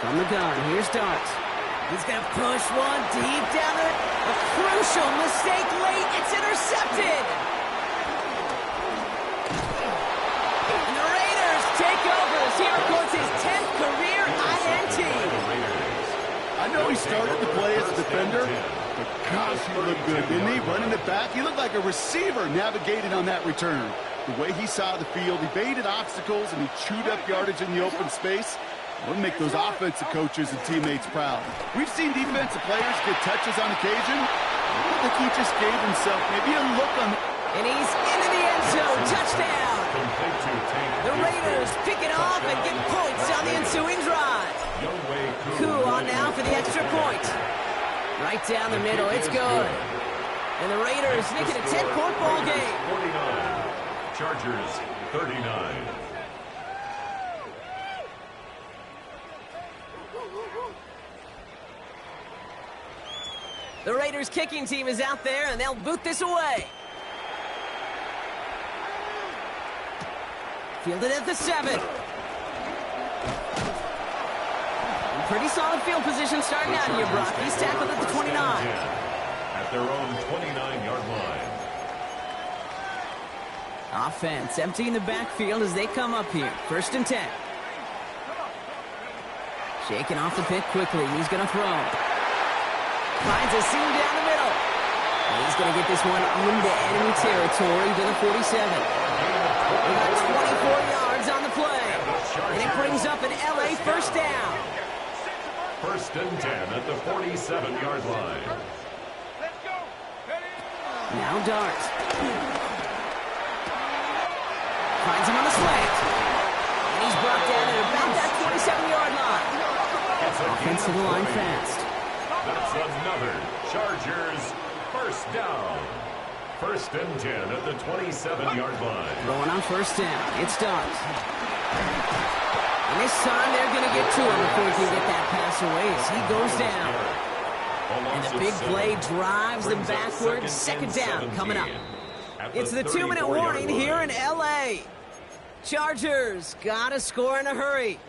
From the gun, here's Dart. He's going to push one deep down it. A crucial mistake late. It's intercepted. And the Raiders take over as he records his 10th career INT. I know he started to play as a defender, but gosh, he looked good, didn't he? Running it back, he looked like a receiver navigating on that return. The way he saw the field, he baited obstacles, and he chewed up yardage in the open space. We'll make those offensive coaches and teammates proud. We've seen defensive players get touches on occasion. I think he just gave himself maybe a look on the... And he's into the end zone. Touchdown. The Raiders pick it off and get points on the ensuing drive. Koo on now for the extra point. Right down the middle. It's good. And the Raiders make it a 10-point ball game. 49. Chargers 39. The Raiders kicking team is out there, and they'll boot this away. Fielded at the 7. Pretty solid field position starting out here, Brock. He's tackled at the 29. At their own 29-yard line. Offense emptying the backfield as they come up here. First and 10. Shaking off the pick quickly. He's going to throw. Finds a seam down the middle. And he's going to get this one into enemy territory to the 47. We got 24 yards on the play. And it brings up an LA first down. First and 10 at the 47-yard line. Let's go. Ready? Now Dart. Finds him on the slant. And he's brought down at about that 27-yard line. Offense to the line fast. That's another Chargers first down. First and 10 at the 27-yard line. Going on first down. It's Dart. And this time they're going to get to him before he can get that pass away as he goes down. And the big play drives them backwards. Second down coming up. It's the 2-minute warning here in L.A. Chargers got to score in a hurry.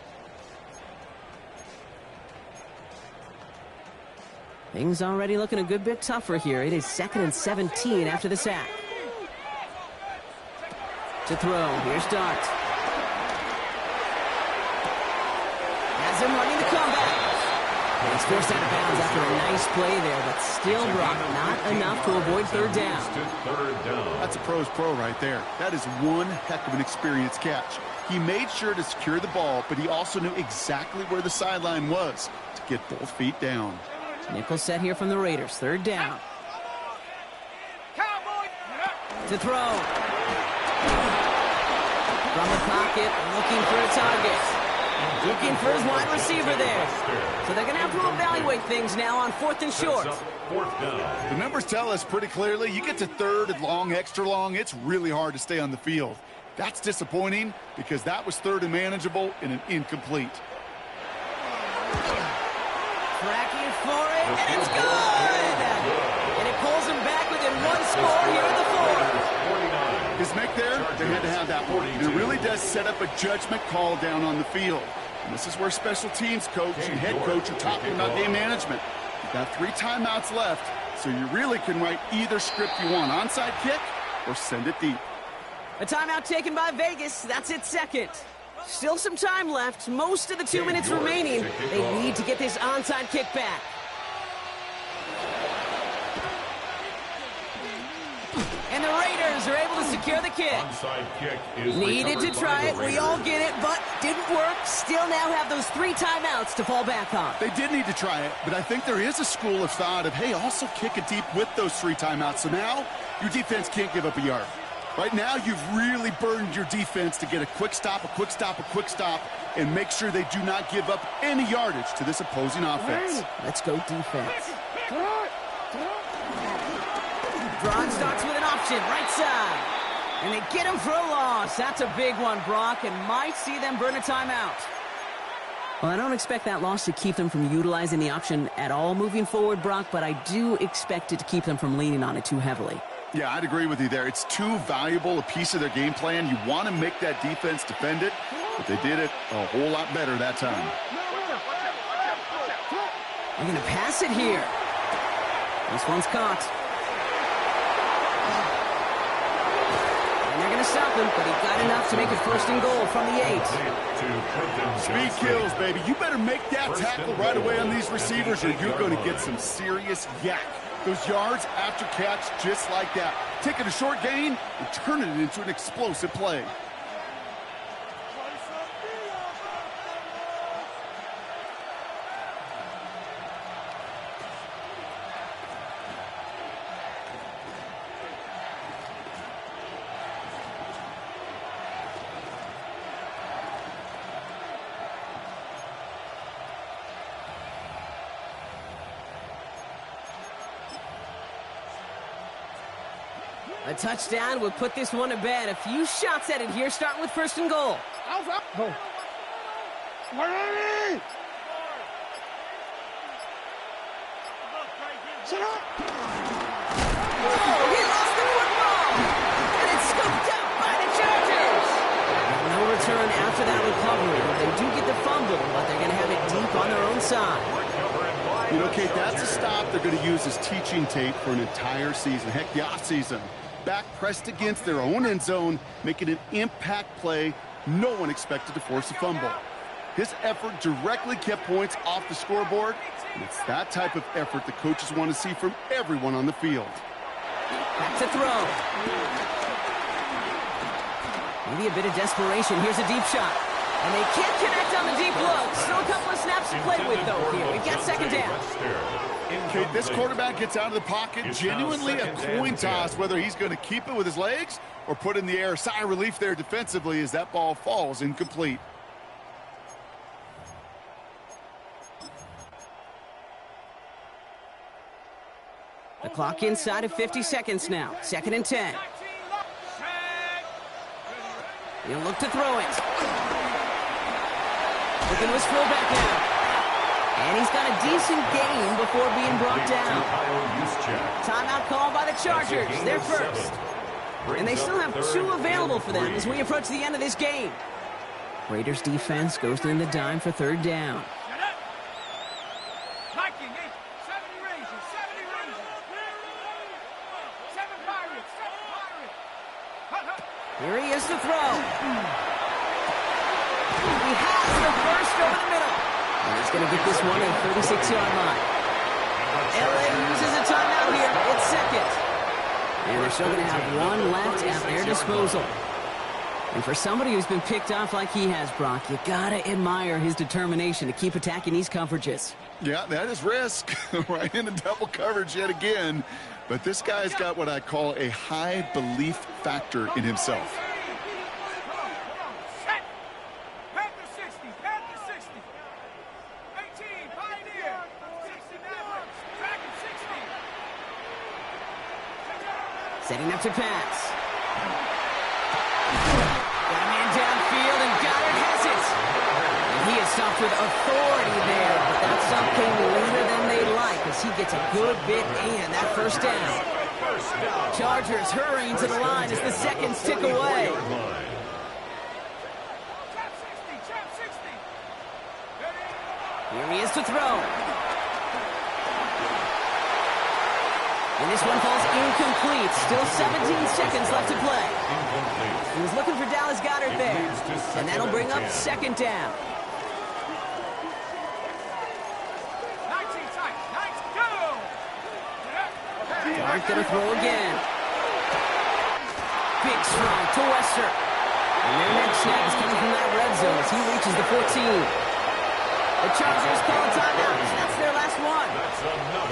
Things already looking a good bit tougher here. It is 2nd and 17 after the sack. To throw, here's Dart. Has him running the comeback. And he's forced out of bounds after a nice play there, but still Brock not enough to avoid third down. That's a pro's pro right there. That is one heck of an experienced catch. He made sure to secure the ball, but he also knew exactly where the sideline was to get both feet down. Nickel set here from the Raiders. Third down. To throw. From the pocket, looking for a target. Looking for his wide receiver there. So they're going to have to evaluate things now on 4th and short. The numbers tell us pretty clearly, you get to 3rd and long, extra long, it's really hard to stay on the field. That's disappointing because that was 3rd and manageable and an incomplete. Tracking for it, and it's good! And it pulls him back within one score here in the 4th. His make there, they had to have that one. It really does set up a judgment call down on the field. And this is where special teams coach and head coach are talking about game management. You've got 3 timeouts left, so you really can write either script you want, onside kick or send it deep. A timeout taken by Vegas. That's its 2nd. Still some time left. Most of the 2 minutes remaining. They need to get this onside kick back. And the Raiders are able to secure the kick. Onside kick is needed to try it. We all get it, but didn't work. Still now have those 3 timeouts to fall back on. They did need to try it, but I think there is a school of thought of, hey, also kick it deep with those 3 timeouts. So now your defense can't give up a yard. Right now, you've really burdened your defense to get a quick stop, and make sure they do not give up any yardage to this opposing offense. Let's go defense. Braun starts with an option, right side. And they get him for a loss. That's a big one, Brock, and might see them burn a timeout. Well, I don't expect that loss to keep them from utilizing the option at all moving forward, Brock, but I do expect it to keep them from leaning on it too heavily. Yeah, I'd agree with you there. It's too valuable a piece of their game plan. You want to make that defense defend it, but they did it a whole lot better that time. They're going to pass it here. This one's caught. And they're going to stop him, but he got enough to make it 1st and goal from the 8. Speed kills, baby. You better make that tackle right away on these receivers or you're going to get some serious yak. Those yards after catch just like that. Taking a short gain and turning it into an explosive play. A touchdown would put this one to bed. A few shots at it here, starting with 1st and goal. Go. Shut up! Oh, he lost the football! And it's scooped up by the Chargers! No return after that recovery. They do get the fumble, but they're going to have it deep on their own side. You know, Kate, that's a stop they're going to use as teaching tape for an entire season. Heck, the offseason. Back pressed against their own end zone, making an impact play. No one expected to force a fumble. His effort directly kept points off the scoreboard, and it's that type of effort the coaches want to see from everyone on the field. Back to throw. Maybe a bit of desperation. Here's a deep shot. And they can't connect on the deep look. Still a couple of snaps to play with, though, here. We've got second down. Okay, this quarterback gets out of the pocket, genuinely a coin toss, whether he's going to keep it with his legs or put it in the air. Sigh of relief there defensively as that ball falls incomplete. The clock inside of 50 seconds now. Second and 10. He'll look to throw it. Looking to his fullback now. And he's got a decent gain before being brought down. Timeout called by the Chargers. They're first. And they still have 2 available for them as we approach the end of this game. Raiders defense goes in the dime for third down. Here he is to throw. He has the first over the middle. And he's going to get this one at the 36-yard line. LA uses a timeout here. It's second. And they're still going to have 1 left at their disposal. And for somebody who's been picked off like he has, Brock, you got to admire his determination to keep attacking these coverages. Yeah, that is risk. Right into double coverage yet again. But this guy's got what I call a high belief factor in himself. Setting up to pass. Got a man downfield, and Goddard has it. And he is stopped with authority there, but that stop came later than they'd like as he gets a good bit in that first down. Chargers hurrying to the line as the seconds tick away. Here he is to throw. And this one falls incomplete. Still 17 seconds left to play. He was looking for Dallas Goedert there. And that'll bring up second down. 19 tight. 19, go! Goedert going to throw again. Big strike to Wester. And their next snap is coming from that red zone as he reaches the 14. The Chargers call a timeout. That's their last one.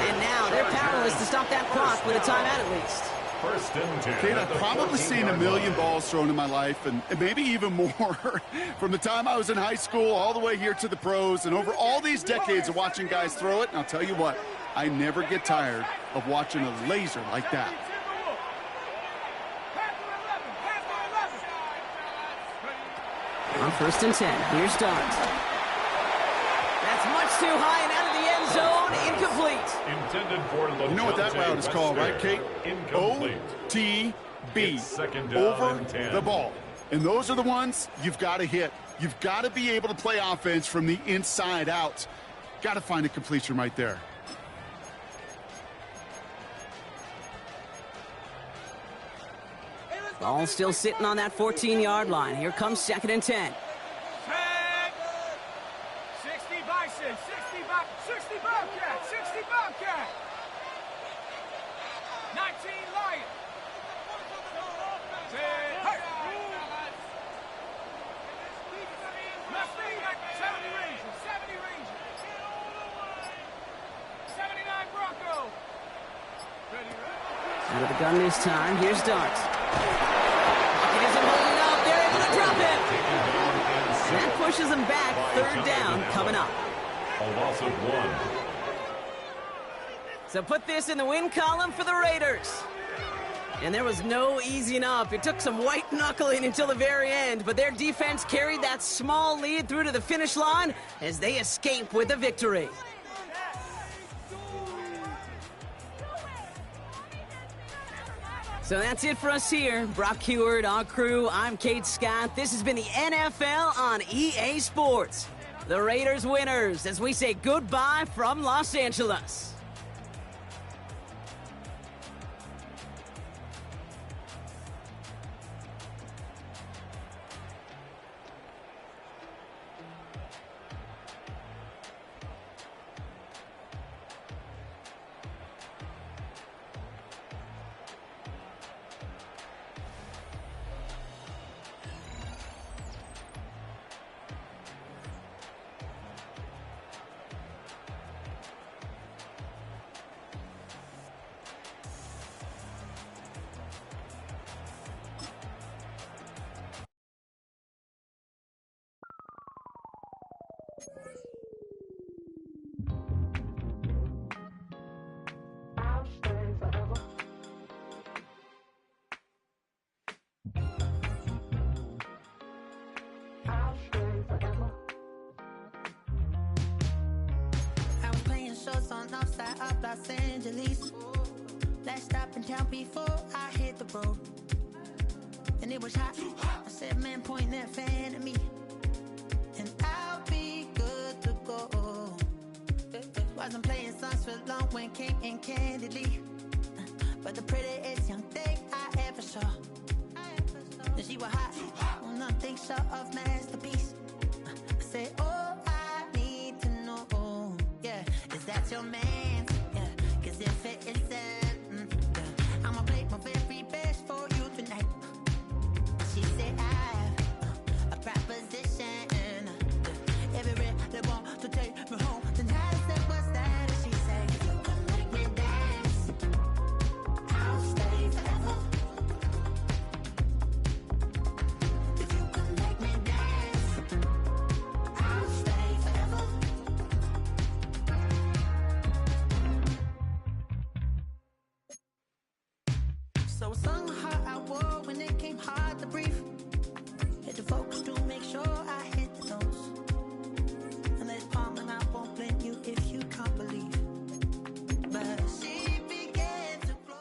And now they're powerless to stop that clock with a timeout at least. First and 10. Kate, I've probably seen a million balls thrown in my life, and maybe even more from the time I was in high school all the way here to the pros, and over all these decades of watching guys throw it. And I'll tell you what, I never get tired of watching a laser like that. On first and 10, here's Dart. That's much too high and out of the end zone. Incomplete. Intended for You know what that route is called, right, Kate? Incomplete. OTB. Over the ball. And those are the ones you've got to hit. You've got to be able to play offense from the inside out. Got to find a completion right there. Ball still sitting on that 14-yard line. Here comes second and 10. 60 Bison, 60 Bobcat, 60 Bobcat. 19 Lion. 10, hey. Left lead, 70 Rangers, 79 Bronco. Out of the gun this time. Here's Dart. Pocket isn't holding up. They're able to drop him. And that pushes them back. Third down coming up. A loss of 1. So put this in the win column for the Raiders. And there was no easing up. It took some white knuckling until the very end, but their defense carried that small lead through to the finish line as they escape with a victory. So that's it for us here. Brock Heward, our crew, I'm Kate Scott. This has been the NFL on EA Sports. The Raiders winners as we say goodbye from Los Angeles. Los Angeles. Last stop in town before I hit the road. And it was hot. I said, man, point that fan at me, and I'll be good to go. Wasn't playing songs for long when came in candidly, but the prettiest young thing I ever saw. And she was hot. Nothing short of masterpiece. I said, oh, I need to know, yeah, is that your man? Yeah, cause if it isn't, yeah, I'ma play my very best for you tonight. She said, I have a proposition. If you really want to take me home tonight, I said, what's that? And she said, if you can make me dance, I'll stay forever. If you can make me dance, I'll stay forever. So I sung how I wore when it came hard to breathe. Hit the focus to make sure I hit the notes. And there's palm and I won't blame you if you can't believe. But she began to flow.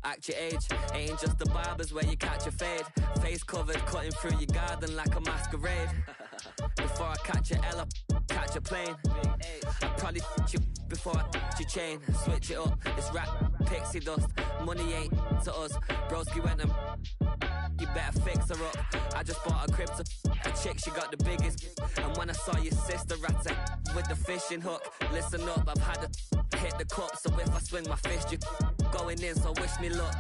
Act your age, ain't just the barbers where you catch a fade. Face covered, cutting through your garden like a masquerade. Before I catch a L up, catch a plane. I'd probably f*** you before I f*** your chain. Switch it up, it's rap, pixie dust. Money ain't to us, broski went and you better fix her up. I just bought a crib to a chick, she got the biggest. And when I saw your sister at it with the fishing hook, listen up, I've had to hit the cup. So if I swing my fist, you going in, so wish me luck.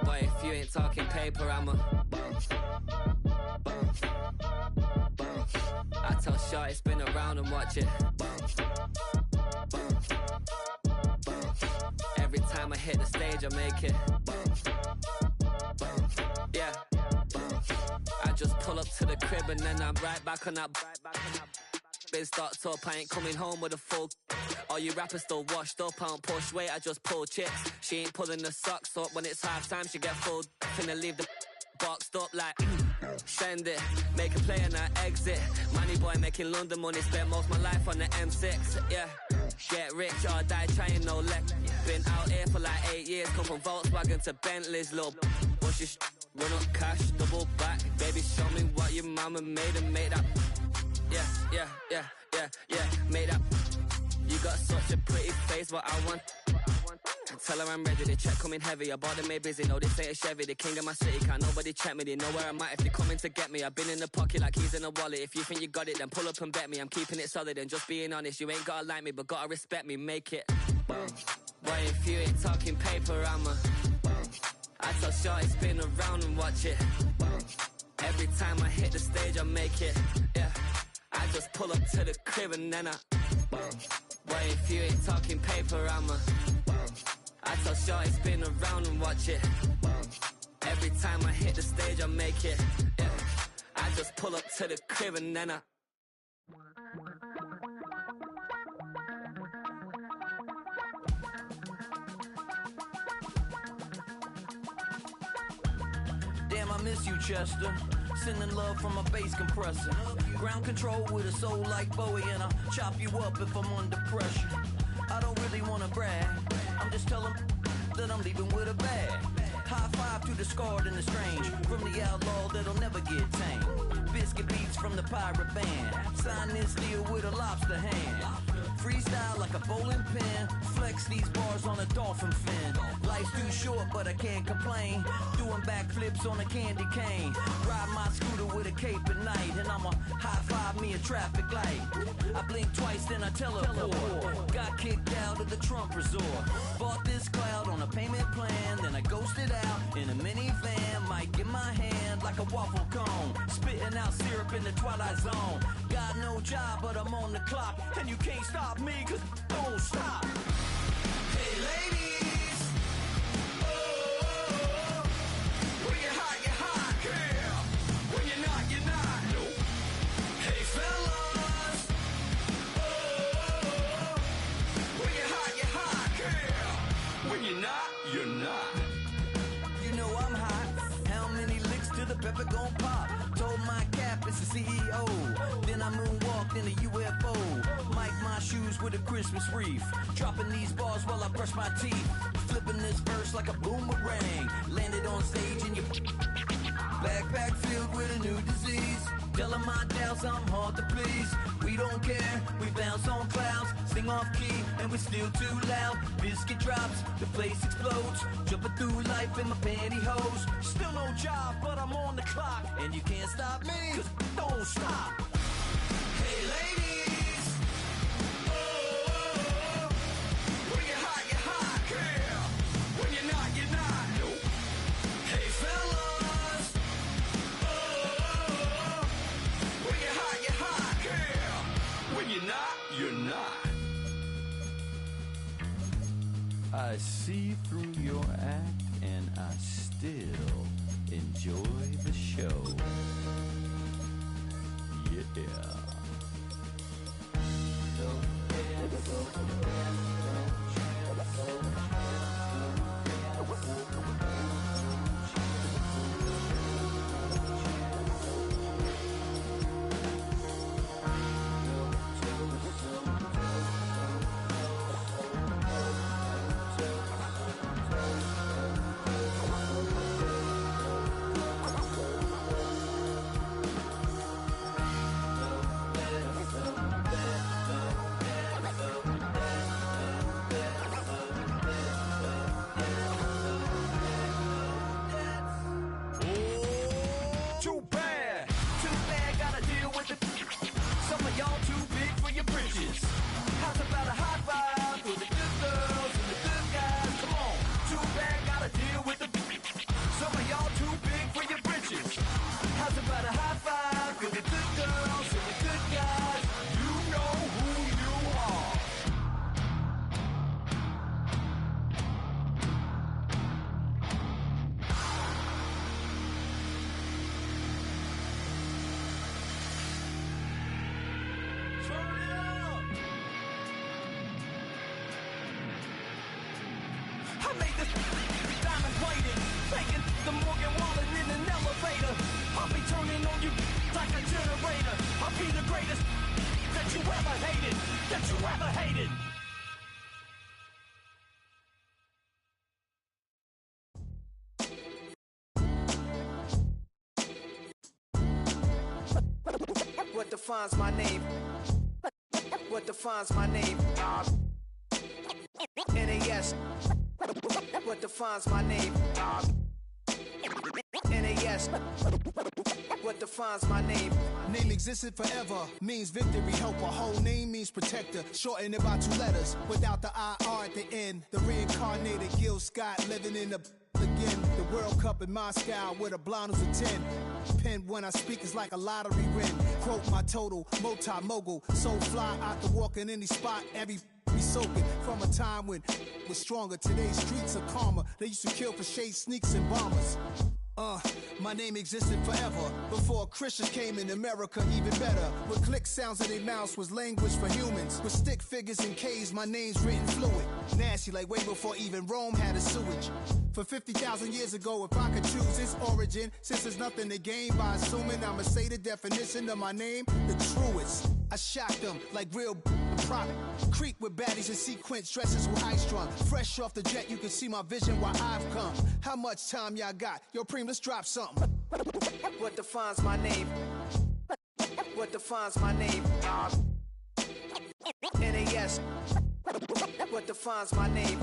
Boy, if you ain't talking paper, I'm a I tell Shorty spin around and watch it. Every time I hit the stage, I make it. Yeah. I just pull up to the crib and then I'm right back on that. Been stocked up, I ain't coming home with a full. All you rappers still washed up, I don't push weight, I just pull chips. She ain't pulling the socks up, when it's half time she get full. Finna leave the boxed up like send it, make a play and I exit. Money boy making London money, spent most of my life on the M6. Yeah, get rich or die trying, no leg. Been out here for like 8 years, come from Volkswagen to Bentley's, little. What's your run up cash, double back. Baby, show me what your mama made and made up. Yeah, made up. You got such a pretty face, what I want. Tell her I'm ready, the check coming heavy. I bought them made busy, no, this ain't a Chevy. The king of my city, can't nobody check me. They know where I'm at if they coming to get me. I've been in the pocket like keys in a wallet. If you think you got it, then pull up and bet me. I'm keeping it solid and just being honest. You ain't gotta like me, but gotta respect me, make it. Boy, if you ain't talking paper, I'm a I tell Shorty spin around and watch it. Every time I hit the stage, I make it. Yeah, I just pull up to the crib and then I boy, if you ain't talking paper, I'm a I tell Shorty spin around and watch it. Every time I hit the stage, I make it. Yeah, I just pull up to the crib and then I Damn, I miss you, Chester. Sending love from a bass compressor. Ground control with a soul like Bowie, and I'll chop you up if I'm under pressure. I don't really wanna brag, I'm just telling that I'm leaving with a bag. High five to the scarred and the strange, from the outlaw that'll never get tamed. Biscuit beats from the pirate band, sign this deal with a lobster hand. freestyle like a bowling pin. Flex these bars on a dolphin fin. Life's too short, but I can't complain. Doing backflips on a candy cane. Ride my scooter with a cape at night, and I'ma high five me a traffic light. I blink twice, then I teleport. Got kicked out of the Trump resort. Bought this cloud on a payment plan, then I ghosted out in a minivan. Mic in my hand like a waffle cone, spitting out syrup in the twilight zone. Got no job, but I'm on the clock, and you can't stop me, cause don't stop. Hey ladies, oh, when you're hot, yeah. When you're not, nope. Hey fellas, oh, when you're hot, yeah. When you're not, you're not. You know I'm hot. How many licks till the pepper gon' pop? Told my cap it's the CEO. Then I moonwalked in a UFO. Mic my shoes with a Christmas wreath. Dropping these bars while I brush my teeth. Flipping this verse like a boomerang. Landed on stage in your backpack filled with a new disease. Telling my doubts I'm hard to please. We don't care, we bounce on clouds. Sing off key and we're still too loud. Biscuit drops, the place explodes. Jumping through life in my pantyhose. Still no job, but I'm on the clock. And you can't stop me, cause don't stop. Hey ladies, oh, when you're hot, yeah. When you're not, nope. Hey fellas, oh, when you're hot, yeah. When you're not, you're not. I see through your act and I still enjoy the show. Yeah. What defines my name? What defines my name? NAS. What defines my name? NAS. What defines my name? Name existed forever, means victory, helper. Whole name means protector, shortened it by 2 letters. Without the IR at the end, the reincarnated Gil Scott living in the again. The World Cup in Moscow with a blonde who's a 10. Pen when I speak is like a lottery win. Quote my total, multi-mogul. So fly out the walk in any spot, every be soaking from a time when was stronger. Today's streets are calmer. They used to kill for shade sneaks and bombers. My name existed forever. Before Christians came in America, even better. With click sounds in their mouths was language for humans. With stick figures and K's, my name's written fluid. Nasty like way before even Rome had a sewage. For 50,000 years ago, if I could choose its origin, since there's nothing to gain by assuming I'ma say the definition of my name, the truest. I shocked them like real product. Creep with baddies in sequence, dresses with high strung. Fresh off the jet, you can see my vision why I've come. How much time y'all got? Yo, Preem, let's drop something. What defines my name? What defines my name? NAS. ask what defines my name.